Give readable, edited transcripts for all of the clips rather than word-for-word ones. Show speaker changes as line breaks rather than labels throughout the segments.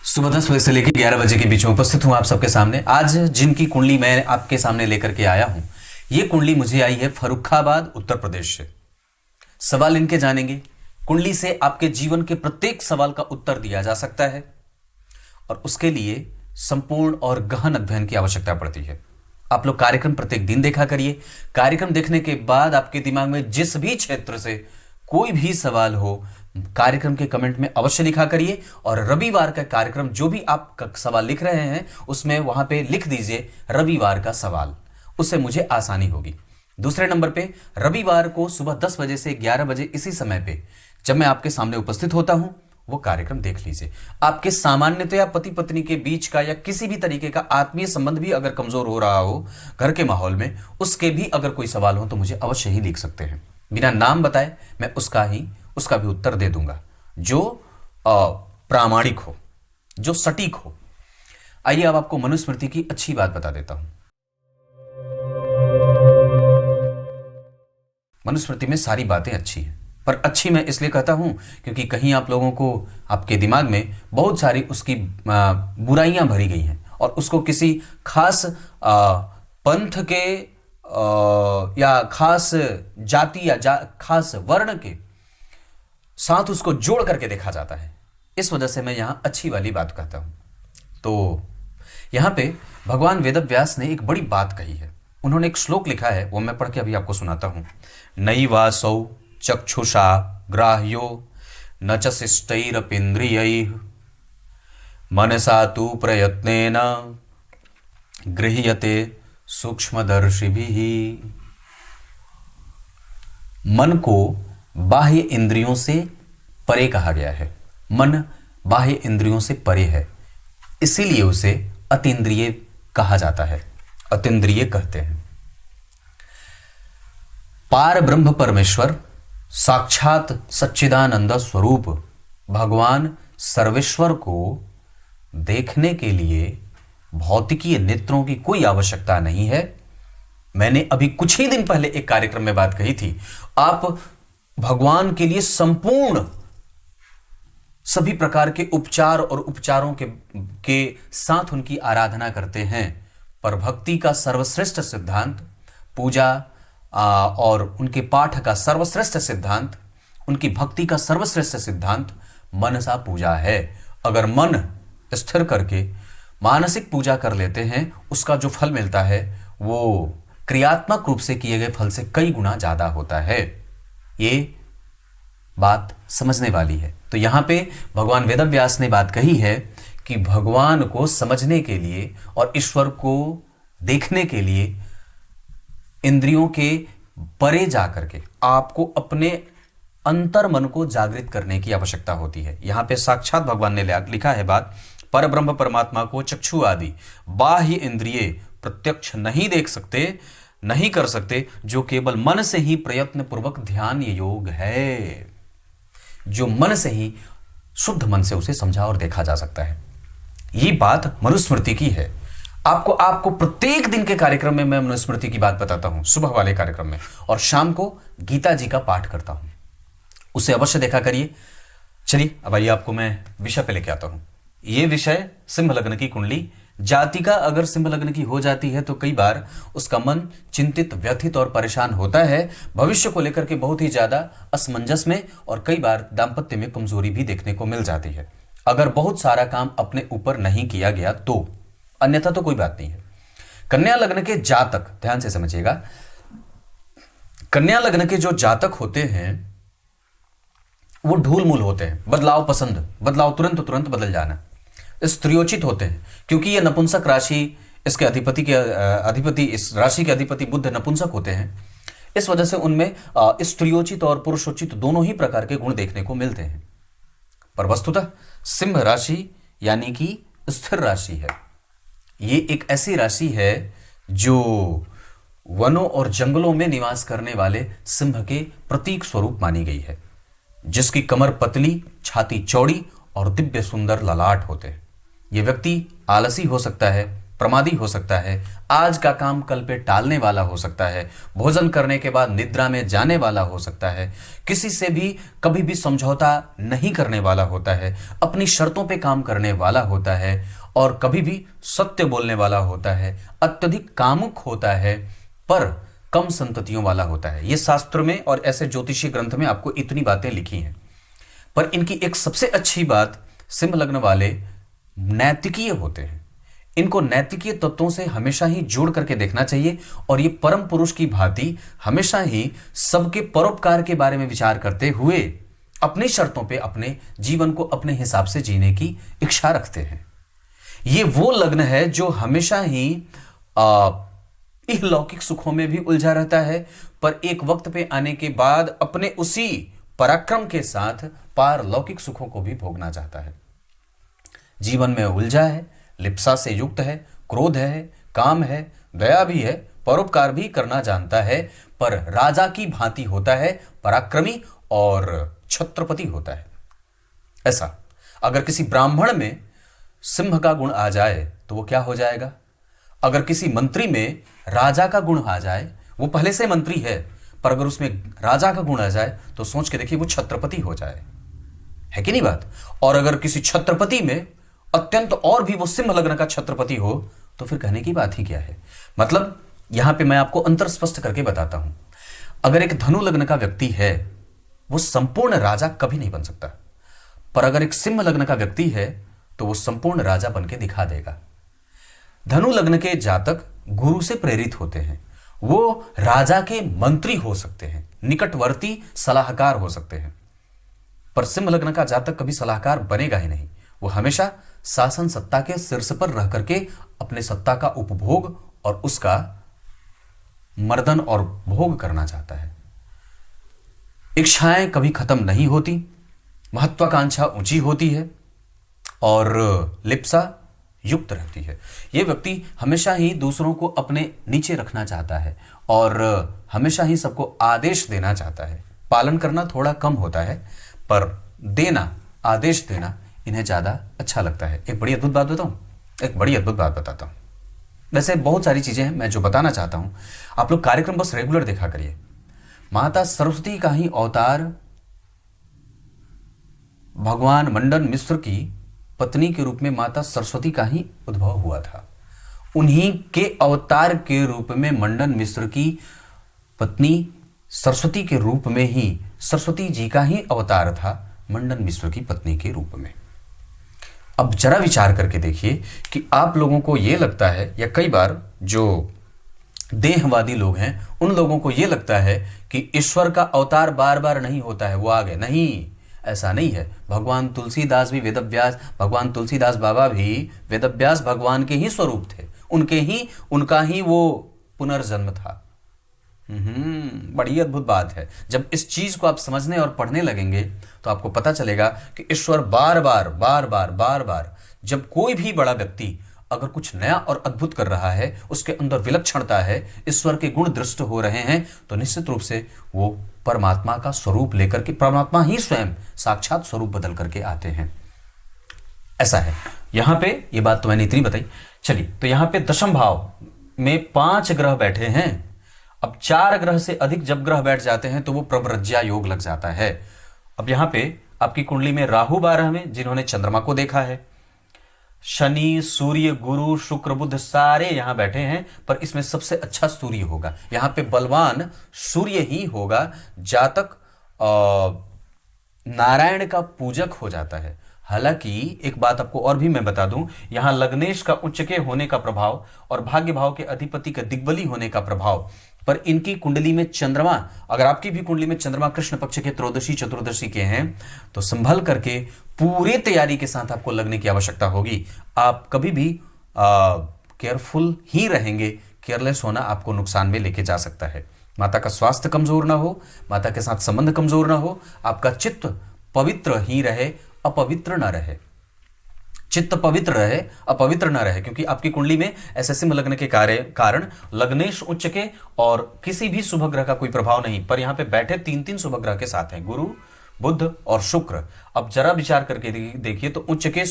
सुबह 10 बजे से लेकर 11 बजे के बीच में उपस्थित हूं आप सबके सामने। आज जिनकी कुंडली मैं आपके सामने लेकर के आया हूं, ये कुंडली मुझे आई है फर्रुखाबाद उत्तर प्रदेश से। सवाल इनके जानेंगे। कुंडली से आपके जीवन के प्रत्येक सवाल का उत्तर दिया जा सकता है और उसके लिए संपूर्ण और गहन अध्ययन की आवश्यकता पड़ती है। आप लोग कार्यक्रम प्रत्येक दिन देखा करिए। कार्यक्रम देखने के बाद आपके दिमाग में जिस भी क्षेत्र से कोई भी सवाल हो, कार्यक्रम के कमेंट में अवश्य लिखा करिए। और रविवार का कार्यक्रम जो भी आप सवाल लिख रहे हैं उसमें वहां पे लिख दीजिए रविवार का सवाल, उससे मुझे आसानी होगी। दूसरे नंबर पे रविवार को सुबह 10 बजे से 11 बजे इसी समय पे जब मैं आपके सामने उपस्थित होता हूं, वो कार्यक्रम देख लीजिए। आपके सामान्यतया पति पत्नी के बीच का या किसी भी तरीके का आत्मीय संबंध भी अगर कमजोर हो रहा हो घर के माहौल में, उसके भी अगर कोई सवाल हो तो मुझे अवश्य ही लिख सकते हैं। बिना नाम बताए मैं उसका भी उत्तर दे दूंगा जो प्रामाणिक हो, जो सटीक हो। आइए अब आपको मनुस्मृति की अच्छी बात बता देता हूं। मनुस्मृति में सारी बातें अच्छी हैं, पर अच्छी मैं इसलिए कहता हूं क्योंकि कहीं आप लोगों को आपके दिमाग में बहुत सारी उसकी बुराइयां भरी गई हैं और उसको किसी खास पंथ के या खास जाति या खास वर्ण के साथ उसको जोड़ करके देखा जाता है। इस वजह से मैं यहां अच्छी वाली बात कहता हूं। तो यहां पे भगवान वेदव्यास ने एक बड़ी बात कही है। उन्होंने एक श्लोक लिखा है, वो मैं पढ़ के अभी आपको सुनाता हूं। नैवासौ चक्षुषा ग्राह्यो न च शिष्टैरपीन्द्रियैः मनसा तु प्रयत्नेन गृह्यते सूक्ष्मदर्शिभिः। मन को बाह्य इंद्रियों से परे कहा गया है। मन बाह्य इंद्रियों से परे है, इसीलिए उसे अतीन्द्रिय कहा जाता है, अतीन्द्रिय कहते हैं। पार ब्रह्म परमेश्वर साक्षात सच्चिदानंद स्वरूप भगवान सर्वेश्वर को देखने के लिए भौतिकीय नेत्रों की कोई आवश्यकता नहीं है। मैंने अभी कुछ ही दिन पहले एक कार्यक्रम में बात कही थी। आप भगवान के लिए संपूर्ण सभी प्रकार के उपचार और उपचारों के साथ उनकी आराधना करते हैं, पर भक्ति का सर्वश्रेष्ठ सिद्धांत, पूजा और उनके पाठ का सर्वश्रेष्ठ सिद्धांत, उनकी भक्ति का सर्वश्रेष्ठ सिद्धांत मनसा पूजा है। अगर मन स्थिर करके मानसिक पूजा कर लेते हैं, उसका जो फल मिलता है वो क्रियात्मक रूप से किए गए फल से कई गुना ज्यादा होता है। ये बात समझने वाली है। तो यहां पे भगवान वेदव्यास ने बात कही है कि भगवान को समझने के लिए और ईश्वर को देखने के लिए इंद्रियों के परे जाकर के आपको अपने अंतर मन को जागृत करने की आवश्यकता होती है। यहां पे साक्षात भगवान ने लिखा है बात, पर ब्रह्म परमात्मा को चक्षु आदि बाह्य इंद्रिय प्रत्यक्ष नहीं देख सकते, नहीं कर सकते, जो केवल मन से ही प्रयत्न पूर्वक ध्यान योग है। जो मन से ही, शुद्ध मन से उसे समझा और देखा जा सकता है। ये बात मनुस्मृति की है। आपको प्रत्येक दिन के कार्यक्रम में मैं मनुस्मृति की बात बताता हूं, सुबह वाले कार्यक्रम में, और शाम को गीता जी का पाठ करता हूं। उसे अवश्य देखा करिए। चलिए अब आइए आपको मैं विषय पे लेके आता हूं। यह विषय सिंह लग्न की कुंडली। जातिका अगर सिंह लग्न की हो जाती है तो कई बार उसका मन चिंतित, व्यथित और परेशान होता है, भविष्य को लेकर के बहुत ही ज्यादा असमंजस में, और कई बार दाम्पत्य में कमजोरी भी देखने को मिल जाती है अगर बहुत सारा काम अपने ऊपर नहीं किया गया तो। अन्यथा तो कोई बात नहीं है। कन्या लग्न के जातक, ध्यान से समझिएगा, कन्या लग्न के जो जातक होते हैं वो ढूल मूल होते हैं, बदलाव पसंद, बदलाव तुरंत बदल जाना, स्त्रियोचित होते हैं, क्योंकि ये नपुंसक राशि, इसके अधिपति इस राशि के अधिपति बुध नपुंसक होते हैं। इस वजह से उनमें स्त्रियोचित और पुरुषोचित दोनों ही प्रकार के गुण देखने को मिलते हैं। पर वस्तुतः सिंह राशि यानी कि स्थिर राशि है। ये एक ऐसी राशि है जो वनों और जंगलों में निवास करने वाले सिंह के प्रतीक स्वरूप मानी गई है, जिसकी कमर पतली, छाती चौड़ी और दिव्य सुंदर ललाट होते हैं। यह व्यक्ति आलसी हो सकता है, प्रमादी हो सकता है, आज का काम कल पे टालने वाला हो सकता है, भोजन करने के बाद निद्रा में जाने वाला हो सकता है, किसी से भी कभी भी समझौता नहीं करने वाला होता है, अपनी शर्तों पे काम करने वाला होता है और कभी भी सत्य बोलने वाला होता है, अत्यधिक कामुक होता है पर कम संततियों वाला होता है। ये शास्त्र में और ऐसे ज्योतिषी ग्रंथ में आपको इतनी बातें लिखी हैं। पर इनकी एक सबसे अच्छी बात, सिंह लग्न वाले नैतिकीय होते हैं। इनको नैतिकीय तत्वों से हमेशा ही जोड़ करके देखना चाहिए और ये परम पुरुष की भांति हमेशा ही सबके परोपकार के बारे में विचार करते हुए अपनी शर्तों पे अपने जीवन को अपने हिसाब से जीने की इच्छा रखते हैं। ये वो लग्न है जो हमेशा ही इहलौकिक सुखों में भी उलझा रहता है, पर एक वक्त पे आने के बाद अपने उसी पराक्रम के साथ पारलौकिक सुखों को भी भोगना चाहता है। जीवन में उलझा है, लिप्सा से युक्त है, क्रोध है, काम है, दया भी है, परोपकार भी करना जानता है, पर राजा की भांति होता है, पराक्रमी और छत्रपति होता है। ऐसा अगर किसी ब्राह्मण में सिंह का गुण आ जाए तो वो क्या हो जाएगा? अगर किसी मंत्री में राजा का गुण आ जाए, वो पहले से मंत्री है, पर अगर उसमें राजा का गुण आ जाए तो सोच के देखिए वो छत्रपति हो जाए, है कि नहीं बात? और अगर किसी छत्रपति में अत्यंत और भी वो सिंह लग्न का छत्रपति हो तो फिर कहने की बात ही क्या है। मतलब यहां पे मैं आपको अंतर स्पष्ट करके बताता हूं। अगर एक धनु लग्न का व्यक्ति है वो संपूर्ण राजा कभी नहीं बन सकता, पर अगर एक सिंह लग्न का व्यक्ति है तो वो संपूर्ण राजा बन के दिखा देगा। धनु लग्न के जातक गुरु से प्रेरित होते हैं, वो राजा के मंत्री हो सकते हैं, निकटवर्ती सलाहकार हो सकते हैं, पर सिंह लग्न का जातक कभी सलाहकार बनेगा ही नहीं। वो हमेशा शासन सत्ता के शीर्ष पर रह करके अपने सत्ता का उपभोग और उसका मर्दन और भोग करना चाहता है। इच्छाएं कभी खत्म नहीं होती, महत्वाकांक्षा ऊंची होती है और लिप्सा युक्त रहती है। यह व्यक्ति हमेशा ही दूसरों को अपने नीचे रखना चाहता है और हमेशा ही सबको आदेश देना चाहता है। पालन करना थोड़ा कम होता है, पर देना, आदेश देना इन्हें ज़्यादा अच्छा लगता है। एक बड़ी अद्भुत बात बताता हूँ। वैसे बहुत सारी चीज़ें हैं मैं जो बताना चाहता हूँ, आप लोग कार्यक्रम बस रेगुलर देखा करिए। माता सरस्वती का ही अवतार भगवान मंडन मिश्र की पत्नी के रूप में माता सरस्वती का ही उद्भव हुआ था। उन्हीं के अवतार के रूप में मंडन मिश्र की पत्नी सरस्वती के रूप में ही सरस्वती जी का ही अवतार था मंडन मिश्र की पत्नी के रूप में। अब जरा विचार करके देखिए कि आप लोगों को यह लगता है, या कई बार जो देहवादी लोग हैं उन लोगों को यह लगता है कि ईश्वर का अवतार बार बार नहीं होता है, वो आ गए। नहीं, ऐसा नहीं है। भगवान तुलसीदास भी वेदव्यास, भगवान तुलसीदास बाबा भी वेदव्यास भगवान के ही स्वरूप थे, उनका ही वो पुनर्जन्म था। बड़ी अद्भुत बात है। जब इस चीज को आप समझने और पढ़ने लगेंगे तो आपको पता चलेगा कि ईश्वर बार बार जब कोई भी बड़ा व्यक्ति अगर कुछ नया और अद्भुत कर रहा है, उसके अंदर विलक्षणता है, ईश्वर के गुण दृष्ट हो रहे हैं, तो निश्चित रूप से वो परमात्मा का स्वरूप लेकर के, परमात्मा ही स्वयं साक्षात स्वरूप बदल करके आते हैं। ऐसा है। यहां पे ये बात तो मैंने इतनी बताई। चलिए, तो यहां पे दशम भाव में 5 ग्रह बैठे हैं। अब 4 ग्रह से अधिक जब ग्रह बैठ जाते हैं तो वो प्रव्रज्या योग लग जाता है। अब यहां पे आपकी कुंडली में राहु 12 में, जिन्होंने चंद्रमा को देखा है, शनि, सूर्य, गुरु, शुक्र, बुध सारे यहां बैठे हैं, पर इसमें सबसे अच्छा सूर्य होगा। यहां पे बलवान सूर्य ही होगा। जातक नारायण का पूजक हो जाता है। हालांकि एक बात आपको और भी मैं बता दूं, यहां लग्नेश का उच्च के होने का प्रभाव और भाग्य भाव के अधिपति का दिग्बली होने का प्रभाव, पर इनकी कुंडली में चंद्रमा, अगर आपकी भी कुंडली में चंद्रमा कृष्ण पक्ष के त्रयोदशी चतुर्दशी के हैं तो संभल करके पूरी तैयारी के साथ आपको लगने की आवश्यकता होगी। आप कभी भी केयरफुल ही रहेंगे, केयरलेस होना आपको नुकसान में लेके जा सकता है। माता का स्वास्थ्य कमजोर ना हो, माता के साथ संबंध कमजोर ना हो, आपका चित्त पवित्र ही रहे, अपवित्र ना रहे। चित्त पवित्र रहे, अपवित्र ना रहे, क्योंकि आपकी कुंडली में ऐसे सिंह लग्न के कारण लग्नेश उच्च के और किसी भी शुभ ग्रह का कोई प्रभाव नहीं, पर यहां पे बैठे 3 शुभ ग्रह के साथ हैं, गुरु, बुध और शुक्र। अब जरा विचार करके देखिए तो उच्च के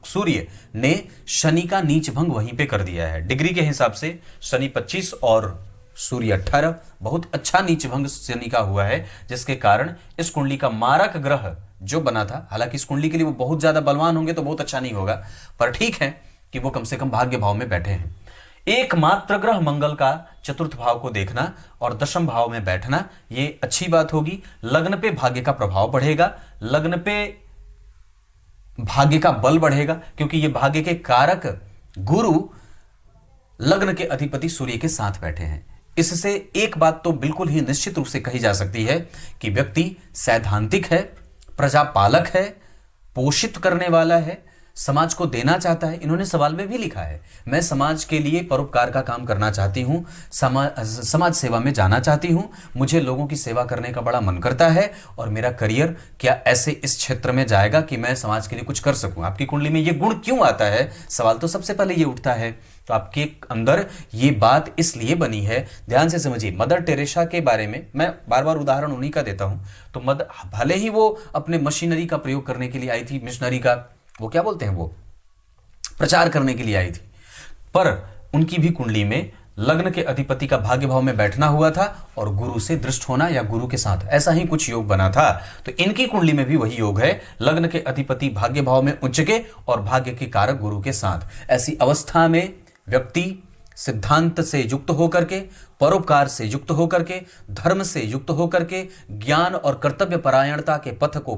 सूर्य ने शनि का नीच भंग वहीं पे कर दिया है। डिग्री के हिसाब से शनि 25 और सूर्य 18, बहुत अच्छा नीच भंग शनि का हुआ है, जिसके कारण इस कुंडली का मारक ग्रह जो बना था, हालांकि इस कुंडली के लिए वो बहुत ज्यादा बलवान होंगे तो बहुत अच्छा नहीं होगा, पर ठीक है कि वो कम से कम भाग्य भाव में बैठे हैं। एकमात्र ग्रह मंगल का चतुर्थ भाव को देखना और दशम भाव में बैठना ये अच्छी बात होगी। लग्न पे भाग्य का प्रभाव बढ़ेगा, लग्न पे भाग्य का बल बढ़ेगा, क्योंकि ये भाग्य के कारक गुरु लग्न के अधिपति सूर्य के साथ बैठे हैं। इससे एक बात तो बिल्कुल ही निश्चित रूप से कही जा सकती है कि व्यक्ति सैद्धांतिक है, प्रजापालक है, पोषित करने वाला है, समाज को देना चाहता है। इन्होंने सवाल में भी लिखा है, मैं समाज के लिए परोपकार का काम करना चाहती हूँ, समाज सेवा में जाना चाहती हूँ, मुझे लोगों की सेवा करने का बड़ा मन करता है और मेरा करियर क्या ऐसे इस क्षेत्र में जाएगा कि मैं समाज के लिए कुछ कर सकूं। आपकी कुंडली में ये गुण क्यों आता है, सवाल तो सबसे पहले ये उठता है। तो आपके अंदर ये बात इसलिए बनी है, ध्यान से समझिए। मदर टेरेसा के बारे में मैं बार बार उदाहरण उन्हीं का देता हूं। तो भले ही वो अपने मशीनरी का प्रयोग करने के लिए आई थी, मिशनरी का वो क्या बोलते हैं, वो प्रचार करने के लिए आई थी, पर उनकी भी कुंडली में लग्न के अधिपति का भाग्य भाव में बैठना हुआ था और गुरु से दृष्ट होना या गुरु के साथ ऐसा ही कुछ योग बना था। तो इनकी कुंडली में भी वही योग है, लग्न के अधिपति भाग्य भाव में उच्च के और भाग्य के कारक गुरु के साथ। ऐसी अवस्था में व्यक्ति सिद्धांत से युक्त होकर के, परोपकार से युक्त होकर के, धर्म से युक्त होकर के, ज्ञान और कर्तव्य परायणता के पथ को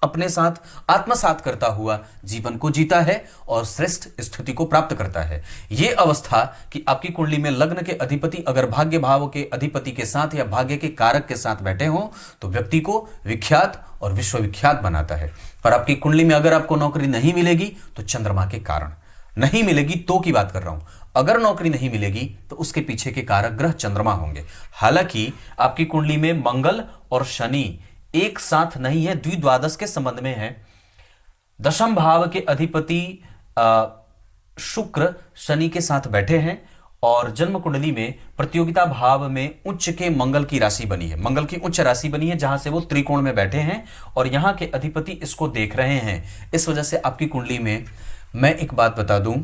अपने साथ आत्मसात करता हुआ जीवन को जीता है और श्रेष्ठ स्थिति को प्राप्त करता है। यह अवस्था कि आपकी कुंडली में लग्न के अधिपति अगर भाग्य भाव के अधिपति के साथ या भाग्य के कारक के साथ बैठे हों तो व्यक्ति को विख्यात और विश्वविख्यात बनाता है। पर आपकी कुंडली में अगर आपको नौकरी नहीं मिलेगी तो चंद्रमा के कारण नहीं मिलेगी, तो की बात कर रहा हूं। अगर नौकरी नहीं मिलेगी तो उसके पीछे के कारक ग्रह चंद्रमा होंगे। हालांकि आपकी कुंडली में मंगल और शनि एक साथ नहीं है, द्विद्वादश के संबंध में है। दशम भाव के अधिपति शुक्र शनि के साथ बैठे हैं और जन्म कुंडली में प्रतियोगिता भाव में उच्च के मंगल की राशि बनी है, मंगल की उच्च राशि बनी है, जहां से वो त्रिकोण में बैठे हैं और यहां के अधिपति इसको देख रहे हैं। इस वजह से आपकी कुंडली में मैं एक बात बता दूं,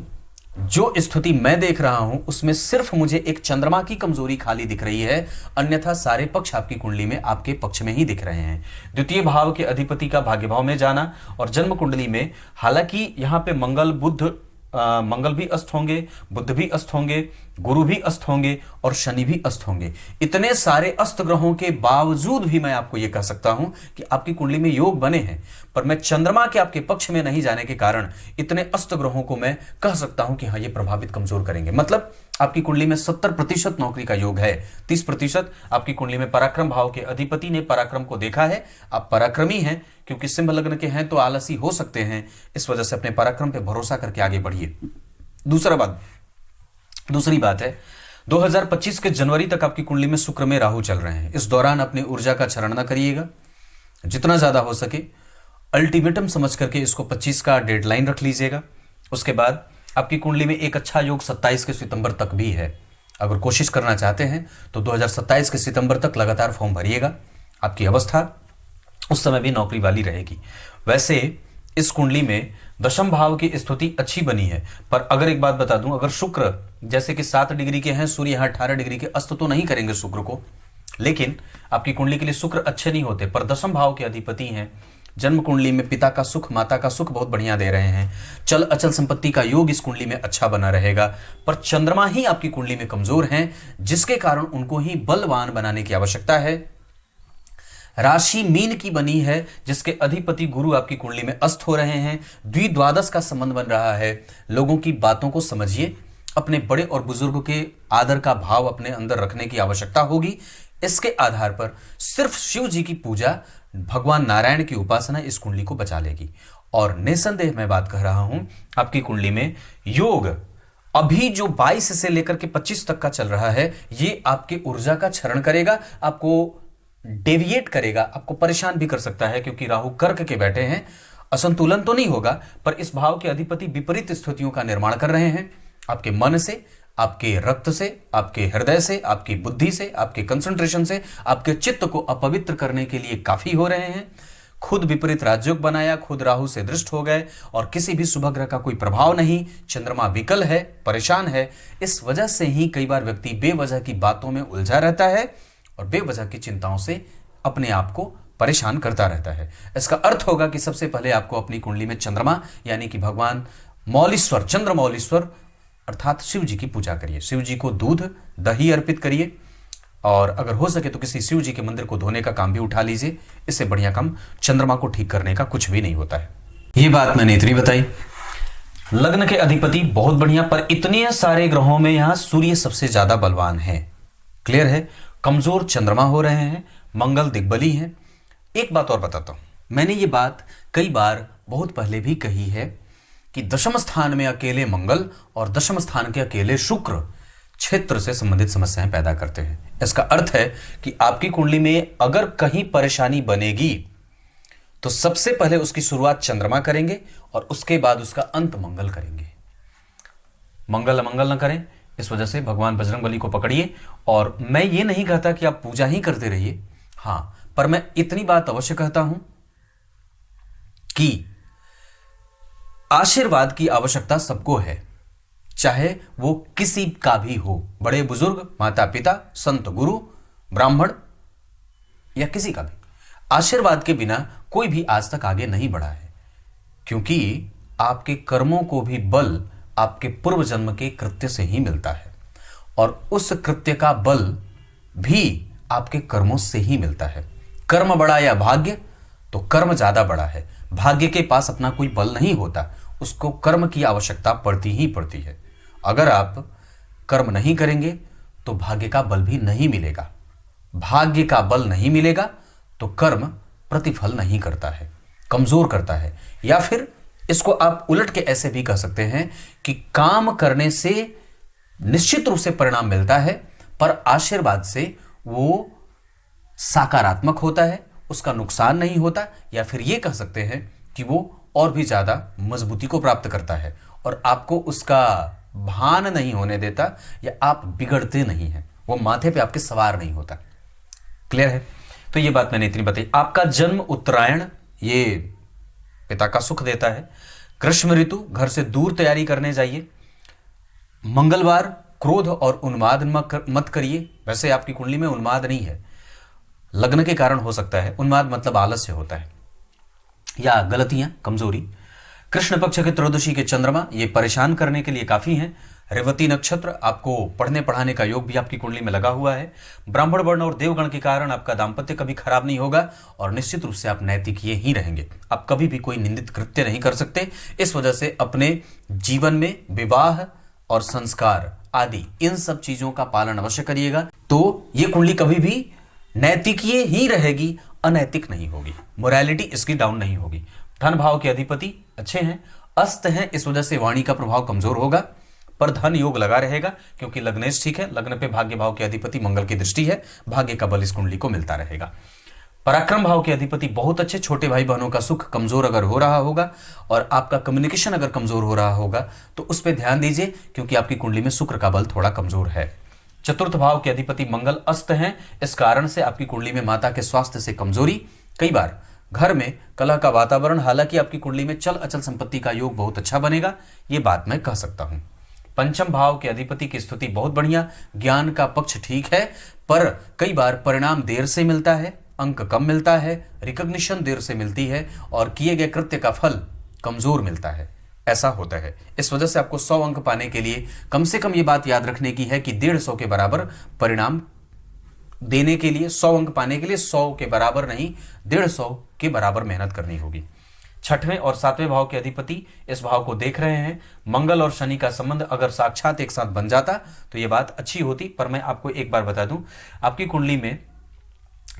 जो स्थिति मैं देख रहा हूं उसमें सिर्फ मुझे एक चंद्रमा की कमजोरी खाली दिख रही है, अन्यथा सारे पक्ष आपकी कुंडली में आपके पक्ष में ही दिख रहे हैं। द्वितीय भाव के अधिपति का भाग्य भाव में जाना और जन्म कुंडली में, हालांकि यहां पे मंगल भी अस्त होंगे, बुध भी अस्त होंगे, गुरु भी अस्त होंगे और शनि भी अस्त होंगे। इतने सारे अस्त ग्रहों के बावजूद भी मैं आपको यह कह सकता हूं कि आपकी कुंडली में योग बने हैं, पर मैं चंद्रमा के आपके पक्ष में नहीं जाने के कारण इतने अस्त ग्रहों को मैं कह सकता हूं कि हाँ, ये प्रभावित कमजोर करेंगे। मतलब आपकी कुंडली में 70% नौकरी का योग है, 30% आपकी कुंडली में पराक्रम भाव के अधिपति ने पराक्रम को देखा है। आप पराक्रमी हैं, क्योंकि सिंह लग्न के हैं तो आलसी हो सकते हैं, इस वजह से अपने पराक्रम पे भरोसा करके आगे बढ़िए। दूसरी बात है 2025 के जनवरी तक आपकी कुंडली में शुक्र में राहु चल रहे हैं। इस दौरान अपनी ऊर्जा का क्षरण न करिएगा, जितना ज्यादा हो सके अल्टीमेटम समझ करके इसको 25 का डेडलाइन रख लीजिएगा। उसके बाद आपकी कुंडली में एक अच्छा योग 27 के सितंबर तक भी है। अगर कोशिश करना चाहते हैं तो 2027 के सितंबर तक लगातार फॉर्म भरिएगा, आपकी अवस्था उस समय भी नौकरी वाली रहेगी। वैसे इस कुंडली में दशम भाव की स्थिति अच्छी बनी है, पर अगर एक बात बता दूं, अगर शुक्र जैसे कि 7 डिग्री के हैं, सूर्य यहां 18 डिग्री के, अस्त तो नहीं करेंगे शुक्र को, लेकिन आपकी कुंडली के लिए शुक्र अच्छे नहीं होते, पर दशम भाव के अधिपति हैं। जन्म कुंडली में पिता का सुख, माता का सुख बहुत बढ़िया दे रहे हैं। चल अचल संपत्ति का योग इस कुंडली में अच्छा बना रहेगा, पर चंद्रमा ही आपकी कुंडली में कमजोर हैं, जिसके कारण उनको ही बलवान बनाने की आवश्यकता है। राशि मीन की बनी है, जिसके अधिपति गुरु आपकी कुंडली में अस्त हो रहे हैं। द्विद्वादश का संबंध बन रहा है। लोगों की बातों को समझिए, अपने बड़े और बुजुर्ग के आदर का भाव अपने अंदर रखने की आवश्यकता होगी। इसके आधार पर सिर्फ शिव जी की पूजा, भगवान नारायण की उपासना इस कुंडली को बचा लेगी। और निसंदेह मैं बात कह रहा हूं, आपकी कुंडली में योग अभी जो 22 से लेकर के 25 तक का चल रहा है, ये आपकी ऊर्जा का क्षरण करेगा, आपको डेविएट करेगा, आपको परेशान भी कर सकता है, क्योंकि राहु कर्क के बैठे हैं। असंतुलन तो नहीं होगा, पर इस भाव के अधिपति विपरीत स्थितियों का निर्माण कर रहे हैं। आपके मन से, आपके रक्त से, आपके हृदय से, आपकी बुद्धि से, आपके कंसंट्रेशन से, आपके चित्त को अपवित्र करने के लिए काफी हो रहे हैं। खुद विपरीत राजयोग बनाया, खुद राहु से दृष्ट हो गए और किसी भी शुभ ग्रह का कोई प्रभाव नहीं, चंद्रमा विकल है, परेशान है। इस वजह से ही कई बार व्यक्ति बेवजह की बातों में उलझा रहता है और बेवजह की चिंताओं से अपने आप को परेशान करता रहता है। इसका अर्थ होगा कि सबसे पहले आपको अपनी कुंडली में चंद्रमा यानी कि भगवान मौलीश्वर, चंद्रमौलीश्वर अर्थात शिव जी की पूजा करिए। शिव जी को दूध दही अर्पित करिए और अगर हो सके तो किसी शिव जी के मंदिर को धोने का काम भी उठा लीजिए। इससे बढ़िया काम चंद्रमा को ठीक करने का कुछ भी नहीं होता है। ये बात मैंने इतनी बताई। लग्न के अधिपति बहुत बढ़िया, पर इतने सारे ग्रहों में यहां सूर्य सबसे ज्यादा बलवान है। क्लियर है? कमजोर चंद्रमा हो रहे हैं, मंगल दिग्बली है। एक बात और बताता हूं, मैंने ये बात कई बार बहुत पहले भी कही है कि दशम स्थान में अकेले मंगल और दशम स्थान के अकेले शुक्र क्षेत्र से संबंधित समस्याएं पैदा करते हैं। इसका अर्थ है कि आपकी कुंडली में अगर कहीं परेशानी बनेगी तो सबसे पहले उसकी शुरुआत चंद्रमा करेंगे और उसके बाद उसका अंत मंगल करेंगे। मंगल अमंगल न करें, इस वजह से भगवान बजरंगबली को पकड़िए। और मैं ये नहीं कहता कि आप पूजा ही करते रहिए, हां, पर मैं इतनी बात अवश्य कहता हूं कि आशीर्वाद की आवश्यकता सबको है, चाहे वो किसी का भी हो, बड़े बुजुर्ग, माता पिता, संत गुरु, ब्राह्मण या किसी का भी। आशीर्वाद के बिना कोई भी आज तक आगे नहीं बढ़ा है, क्योंकि आपके कर्मों को भी बल आपके पूर्व जन्म के कृत्य से ही मिलता है और उस कृत्य का बल भी आपके कर्मों से ही मिलता है। कर्म बड़ा या भाग्य, तो कर्म ज्यादा बड़ा है। भाग्य के पास अपना कोई बल नहीं होता, उसको कर्म की आवश्यकता पड़ती ही पड़ती है। अगर आप कर्म नहीं करेंगे तो भाग्य का बल भी नहीं मिलेगा। भाग्य का बल नहीं मिलेगा तो कर्म प्रतिफल नहीं करता है, कमजोर करता है। या फिर इसको आप उलट के ऐसे भी कह सकते हैं कि काम करने से निश्चित रूप से परिणाम मिलता है, पर आशीर्वाद से वो सकारात्मक होता है, उसका नुकसान नहीं होता। या फिर ये कह सकते हैं कि वो और भी ज्यादा मजबूती को प्राप्त करता है और आपको उसका भान नहीं होने देता या आप बिगड़ते नहीं हैं, वो माथे पे आपके सवार नहीं होता। क्लियर है? तो ये बात मैंने इतनी बताई। आपका जन्म उत्तरायण, ये पिता का सुख देता है। ग्रीष्म ऋतु, घर से दूर तैयारी करने जाइए। मंगलवार, क्रोध और उन्माद मत करिए। वैसे आपकी कुंडली में उन्माद नहीं है, लग्न के कारण हो सकता है। उन्माद मतलब आलस्य होता है या गलतियां, कमजोरी। कृष्ण पक्ष के त्रयोदशी के चंद्रमा ये परेशान करने के लिए काफी हैं। रेवती नक्षत्र, आपको पढ़ने पढ़ाने का योग भी आपकी कुंडली में लगा हुआ है। ब्राह्मण वर्ण और देवगण के कारण आपका दाम्पत्य कभी खराब नहीं होगा और निश्चित रूप से आप नैतिकीय ही रहेंगे। आप कभी भी कोई निंदित कृत्य नहीं कर सकते। इस वजह से अपने जीवन में विवाह और संस्कार आदि इन सब चीजों का पालन अवश्य करिएगा, तो ये कुंडली कभी भी नैतिकीय ही रहेगी, अनैतिक नहीं होगी। मोरालिटी इसकी डाउन नहीं होगी। धन भाव के अधिपति अच्छे हैं, अस्त हैं, इस वजह से वाणी का प्रभाव कमजोर होगा, पर धन योग लगा रहेगा क्योंकि लग्नेश ठीक है। लग्न पे भाग्य भाव के अधिपति मंगल की दृष्टि है, भाग्य का बल इस कुंडली को मिलता रहेगा। पराक्रम भाव के अधिपति बहुत अच्छे। छोटे भाई बहनों का सुख कमजोर अगर हो रहा होगा और आपका कम्युनिकेशन अगर कमजोर हो रहा होगा तो उस पर ध्यान दीजिए, क्योंकि आपकी कुंडली में शुक्र का बल थोड़ा कमजोर है। चतुर्थ भाव के अधिपति मंगल अस्त हैं, इस कारण से आपकी कुंडली में माता के स्वास्थ्य से कमजोरी, कई बार घर में कलह का वातावरण। हालांकि आपकी कुंडली में चल अचल संपत्ति का योग बहुत अच्छा बनेगा, ये बात मैं कह सकता हूं। पंचम भाव के अधिपति की स्थिति बहुत बढ़िया, ज्ञान का पक्ष ठीक है, पर कई बार परिणाम देर से मिलता है, अंक कम मिलता है, रिकॉग्निशन देर से मिलती है और किए गए कृत्य का फल कमजोर मिलता है। ऐसा होता है। इस वजह से आपको 100 अंक पाने के लिए कम से कम ये बात याद रखने की है कि 150 के बराबर परिणाम देने के लिए, 100 अंक पाने के लिए 100 के बराबर नहीं, 150 के बराबर मेहनत करनी होगी। छठवें और सातवें भाव के अधिपति इस भाव को देख रहे हैं। मंगल और शनि का संबंध अगर साक्षात एक साथ बन जाता तो यह बात अच्छी होती, पर मैं आपको एक बार बता दूं, आपकी कुंडली में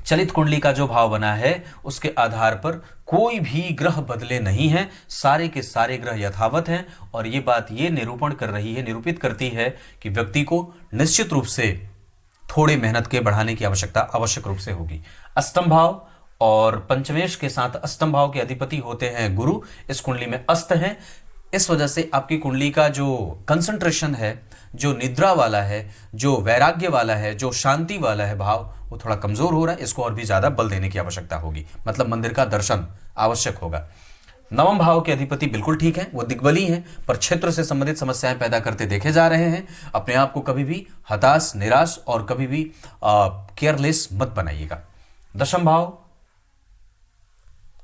चलित कुंडली का जो भाव बना है उसके आधार पर कोई भी ग्रह बदले नहीं है, सारे के सारे ग्रह यथावत हैं। और ये बात ये निरूपण कर रही है, निरूपित करती है कि व्यक्ति को निश्चित रूप से थोड़े मेहनत के बढ़ाने की आवश्यकता आवश्यक रूप से होगी। अष्टम भाव और पंचमेश के साथ अष्टम भाव के अधिपति होते हैं गुरु, इस कुंडली में अस्त हैं। इस वजह से आपकी कुंडली का जो कंसंट्रेशन है, जो निद्रा वाला है, जो वैराग्य वाला है, जो शांति वाला है भाव, वो थोड़ा कमजोर हो रहा है, इसको और भी ज्यादा बल देने की आवश्यकता होगी, मतलब मंदिर का दर्शन आवश्यक होगा। नवम भाव के अधिपति बिल्कुल ठीक है, वो दिग्बली हैं, पर क्षेत्र से संबंधित समस्याएं पैदा करते देखे जा रहे हैं। अपने आप को कभी भी हताश, निराश और कभी भी केयरलेस मत बनाइएगा। दशम भाव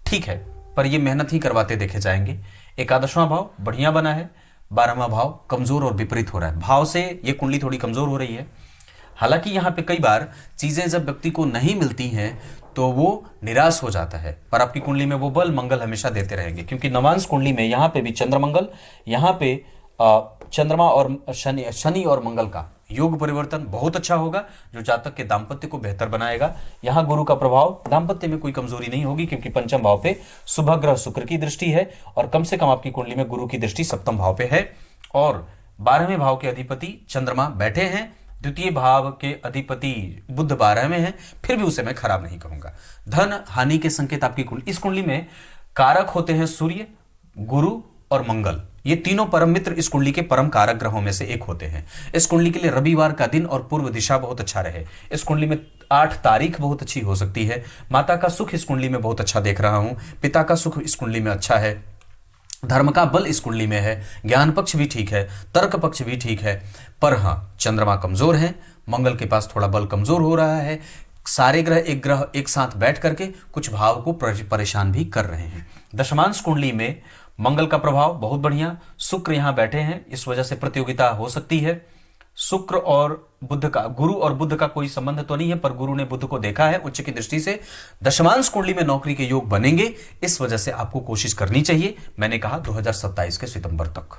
ठीक है, पर ये मेहनत ही करवाते देखे जाएंगे। एकादशवां भाव बढ़िया बना है, 12वां भाव कमजोर और विपरीत हो रहा है। भाव से ये कुंडली थोड़ी कमजोर हो रही है। हालांकि यहां पे कई बार चीजें जब व्यक्ति को नहीं मिलती हैं तो वो निराश हो जाता है, पर आपकी कुंडली में वो बल मंगल हमेशा देते रहेंगे, क्योंकि नवांश कुंडली में यहां पे भी चंद्रमंगल, यहां पे चंद्रमा और शनि और मंगल का योग परिवर्तन बहुत अच्छा होगा, जो जातक के दाम्पत्य को बेहतर बनाएगा। यहां गुरु का प्रभाव, दाम्पत्य में कोई कमजोरी नहीं होगी, क्योंकि पंचम भाव पे शुभ ग्रह शुक्र की दृष्टि है, और कम से कम आपकी कुंडली में गुरु की दृष्टि सप्तम भाव पे है, और 12वें भाव के अधिपति चंद्रमा बैठे हैं। द्वितीय भाव के अधिपति बुध 12वें हैं, फिर भी उसे मैं खराब नहीं कहूंगा। धन हानि के संकेत आपकी कुंडली, इस कुंडली में कारक होते हैं सूर्य, गुरु और मंगल, ये तीनों परम मित्र इस कुंडली के परम कारक ग्रहों में से एक होते हैं। इस कुंडली के लिए रविवार का दिन और पूर्व दिशा बहुत अच्छा रहे। इस कुंडली में 8 तारीख बहुत अच्छी हो सकती है। माता का सुख इस कुंडली में बहुत अच्छा देख रहा हूं, पिता का सुख इस कुंडली में अच्छा है, धर्म का बल इस कुंडली में है, ज्ञान पक्ष भी ठीक है, तर्क पक्ष भी ठीक है, पर हां चंद्रमा कमजोर है, मंगल के पास थोड़ा बल कमजोर हो रहा है। सारे ग्रह एक साथ बैठ करके कुछ भाव को परेशान भी कर रहे हैं। दशमांश कुंडली में मंगल का प्रभाव बहुत बढ़िया, शुक्र यहां बैठे हैं, इस वजह से प्रतियोगिता हो सकती है। शुक्र और बुध का, गुरु और बुध का कोई संबंध तो नहीं है, पर गुरु ने बुध को देखा है उच्च की दृष्टि से। दशमांश कुंडली में नौकरी के योग बनेंगे, इस वजह से आपको कोशिश करनी चाहिए। मैंने कहा 2027 के सितंबर तक,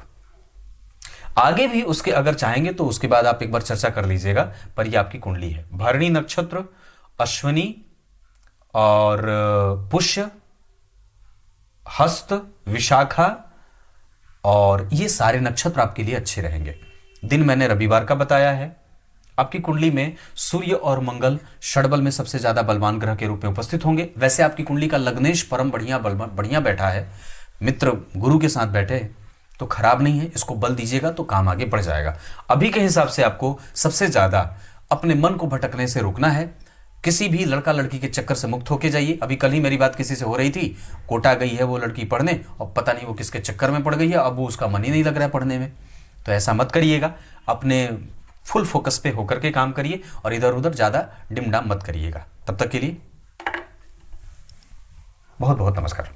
आगे भी उसके अगर चाहेंगे तो उसके बाद आप एक बार चर्चा कर लीजिएगा, पर यह आपकी कुंडली है। भरणी नक्षत्र, अश्विनी और पुष्य, हस्त, विशाखा और ये सारे नक्षत्र आपके लिए अच्छे रहेंगे। दिन मैंने रविवार का बताया है। आपकी कुंडली में सूर्य और मंगल षडबल में सबसे ज्यादा बलवान ग्रह के रूप में उपस्थित होंगे। वैसे आपकी कुंडली का लग्नेश परम बढ़िया बैठा है, मित्र गुरु के साथ बैठे, तो खराब नहीं है, इसको बल दीजिएगा तो काम आगे बढ़ जाएगा। अभी के हिसाब से आपको सबसे ज्यादा अपने मन को भटकने से रोकना है। किसी भी लड़का लड़की के चक्कर से मुक्त होके जाइए। अभी कल ही मेरी बात किसी से हो रही थी, कोटा गई है वो लड़की पढ़ने और पता नहीं वो किसके चक्कर में पड़ गई है, अब वो उसका मन ही नहीं लग रहा है पढ़ने में। तो ऐसा मत करिएगा, अपने फुल फोकस पे होकर के काम करिए और इधर उधर ज्यादा डिमडाम मत करिएगा। तब तक के लिए बहुत बहुत नमस्कार।